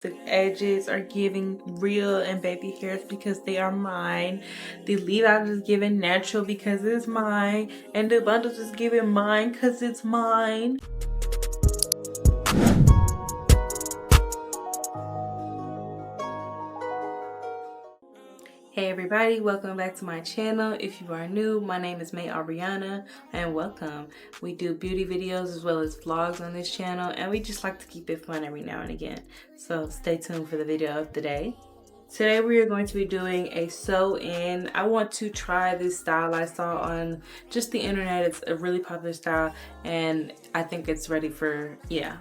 The edges are giving real and baby hairs because they are mine. The leave out is giving natural because it's mine. And the bundles is giving mine because it's mine. Hey everybody, welcome back to my channel. If you are new, my name is May Aubriana and welcome. We do beauty videos as well as vlogs on this channel, and we just like to keep it fun every now and again. So stay tuned for the video of the day. Today we are going to be doing a sew-in. I want to try this style I saw on just the internet. It's a really popular style and I think it's ready for,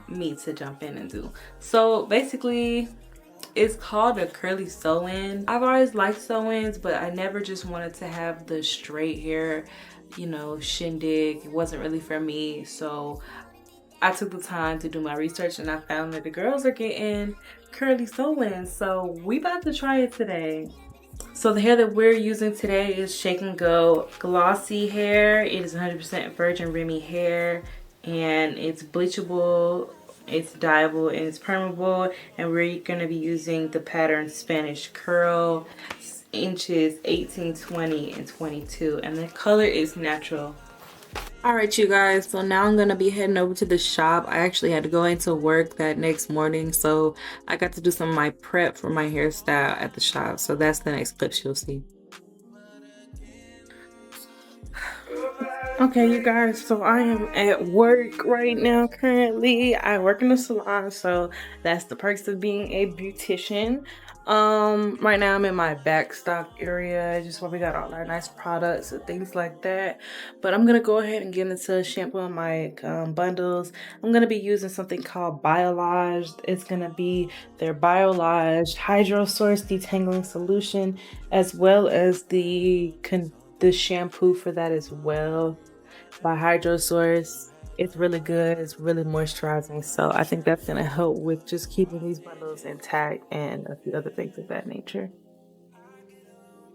me to jump in and do. So basically, it's called a curly sew-in. I've always liked sew-ins, but I never just wanted to have the straight hair, shindig. It wasn't really for me. So I took the time to do my research and I found that the girls are getting curly sew-ins. So we about to try it today. So the hair that we're using today is Shake and Go glossy hair. It is 100% virgin Remy hair and it's bleachable, it's dyeable, and it's permeable, and we're going to be using the pattern Spanish Curl inches 18, 20, and 22, and the color is natural. Alright you guys, so now I'm going to be heading over to the shop. I actually had to go into work that next morning, so I got to do some of my prep for my hairstyle at the shop. So that's the next clip you'll see. Okay, you guys, so I am at work right now currently. I work in a salon, so that's the perks of being a beautician. Right now I'm in my back stock area, just where we got all our nice products and things like that. But I'm gonna go ahead and get into shampooing my bundles. I'm gonna be using something called Biolage. It's gonna be their Biolage Hydro Source Detangling Solution, as well as the shampoo for that as well by Hydro Source. It's really good, it's really moisturizing, so I think that's gonna help with just keeping these bundles intact and a few other things of that nature.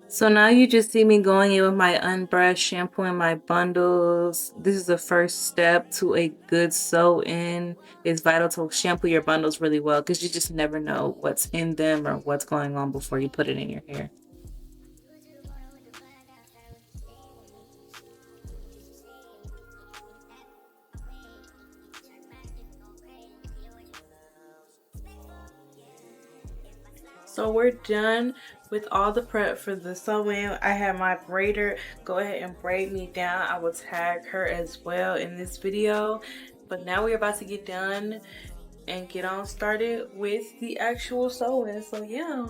So now you just see me going in with my unbrushed shampoo in my bundles. This is the first step to a good sew-in. It's vital to shampoo your bundles really well because you just never know what's in them or what's going on before you put it in your hair. So we're done with all the prep for the sew-in. I have my braider go ahead and braid me down. I will tag her as well in this video. But now we're about to get done and get on started with the actual sewing. So yeah.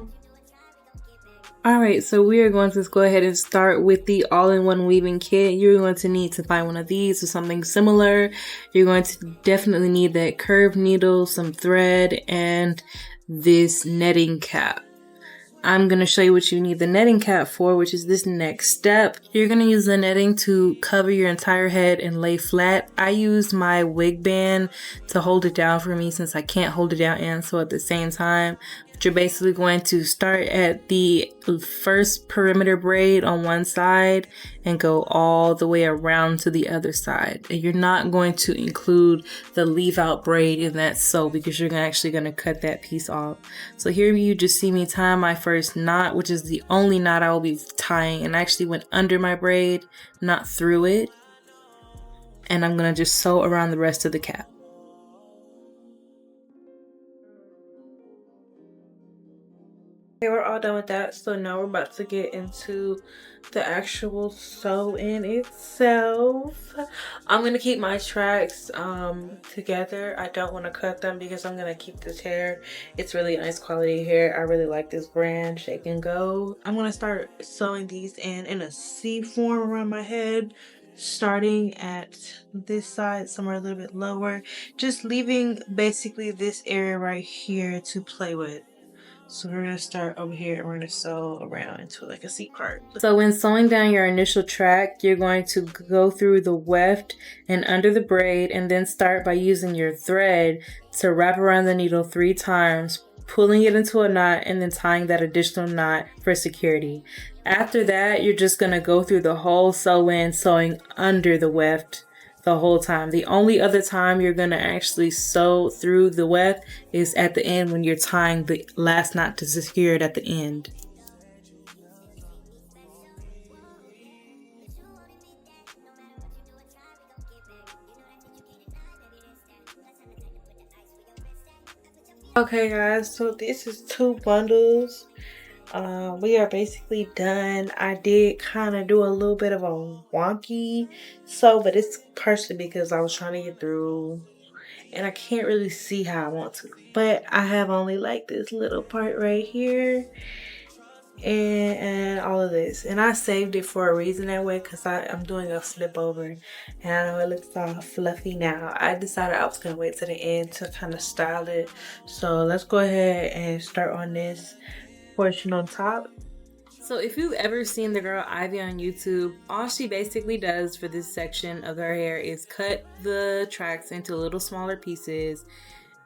Alright, so we are going to go ahead and start with the all-in-one weaving kit. You're going to need to find one of these or something similar. You're going to definitely need that curved needle, some thread, and this netting cap. I'm going to show you what you need the netting cap for, which is this next step. You're going to use the netting to cover your entire head and lay flat. I used my wig band to hold it down for me since I can't hold it down and sew at the same time. But you're basically going to start at the first perimeter braid on one side and go all the way around to the other side. And you're not going to include the leave out braid in that sew because you're actually going to cut that piece off. So here you just see me tie my first knot, which is the only knot I will be tying, and I actually went under my braid, not through it. And I'm going to just sew around the rest of the cap. Okay, we're all done with that, so now we're about to get into the actual sew-in itself. I'm going to keep my tracks together. I don't want to cut them because I'm going to keep this hair. It's really nice quality hair. I really like this brand, Shake and Go. I'm going to start sewing these in a C form around my head, starting at this side somewhere a little bit lower, just leaving basically this area right here to play with. So we're going to start over here and we're going to sew around into like a C part. So when sewing down your initial track, you're going to go through the weft and under the braid, and then start by using your thread to wrap around the needle 3 times, pulling it into a knot and then tying that additional knot for security. After that, you're just going to go through the whole sew-in, sewing under the weft the whole time. The only other time you're gonna actually sew through the weft is at the end when you're tying the last knot to secure it at the end. Okay guys, so this is 2 bundles. We are basically done. I did kind of do a little bit of a wonky sew, but it's partially because I was trying to get through and I can't really see how I want to. But I have only like this little part right here and all of this, and I saved it for a reason that way because I'm doing a flip over and I know it looks all fluffy now. I decided I was gonna wait to the end to kind of style it, so let's go ahead and start on this portion on top. So if you've ever seen the girl Ivy on YouTube, all she basically does for this section of her hair is cut the tracks into little smaller pieces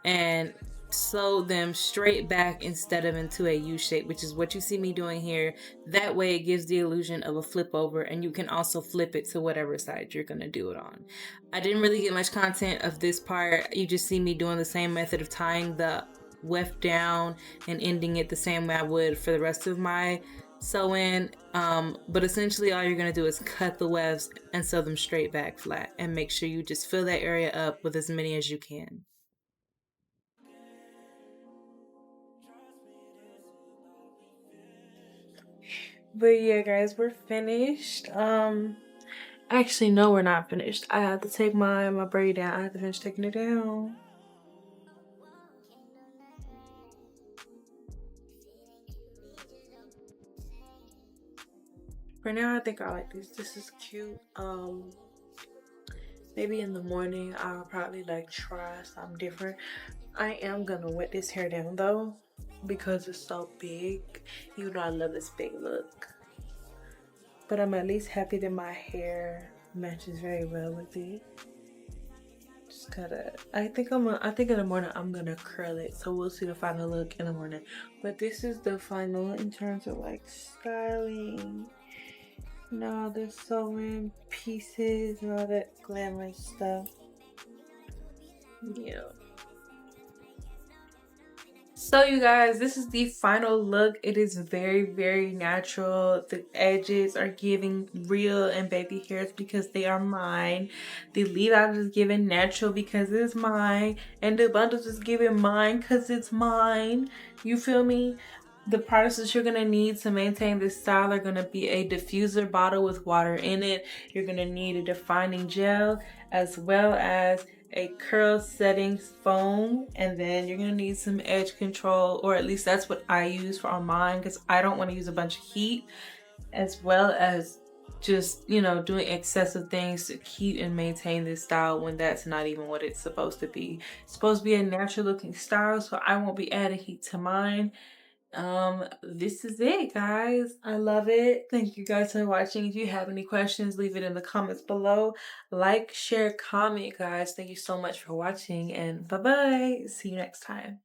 and sew them straight back instead of into a U shape, which is what you see me doing here. That way it gives the illusion of a flip over, and you can also flip it to whatever side you're gonna do it on. I didn't really get much content of this part. You just see me doing the same method of tying the weft down and ending it the same way I would for the rest of my sew-in. But essentially all you're gonna do is cut the wefts and sew them straight back flat, and make sure you just fill that area up with as many as you can. But yeah guys, we're finished. Actually no, we're not finished. I have to take my braid down. I have to finish taking it down. For now I think I like this. This is cute. Maybe in the morning I'll probably like try something different. I am gonna wet this hair down though because it's so big, even though I love this big look. But I'm at least happy that my hair matches very well with it. Just gotta, I think in the morning I'm gonna curl it, so we'll see the final look in the morning. But this is the final in terms of like styling. You know, all the sewing pieces and all that glamorous stuff. Yeah. So you guys, this is the final look. It is very natural. The edges are giving real and baby hairs because they are mine. The leave out is giving natural because it's mine, and the bundles is giving mine because it's mine. You feel me? The products that you're gonna need to maintain this style are gonna be a diffuser bottle with water in it. You're gonna need a defining gel as well as a curl setting foam, and then you're gonna need some edge control, or at least that's what I use for mine because I don't want to use a bunch of heat, as well as just, you know, doing excessive things to keep and maintain this style when that's not even what it's supposed to be. It's supposed to be a natural looking style, so I won't be adding heat to mine. This is it guys. I love it. Thank you guys for watching. If you have any questions, leave it in the comments below. Like, share, comment guys. Thank you so much for watching, and bye bye. See you next time.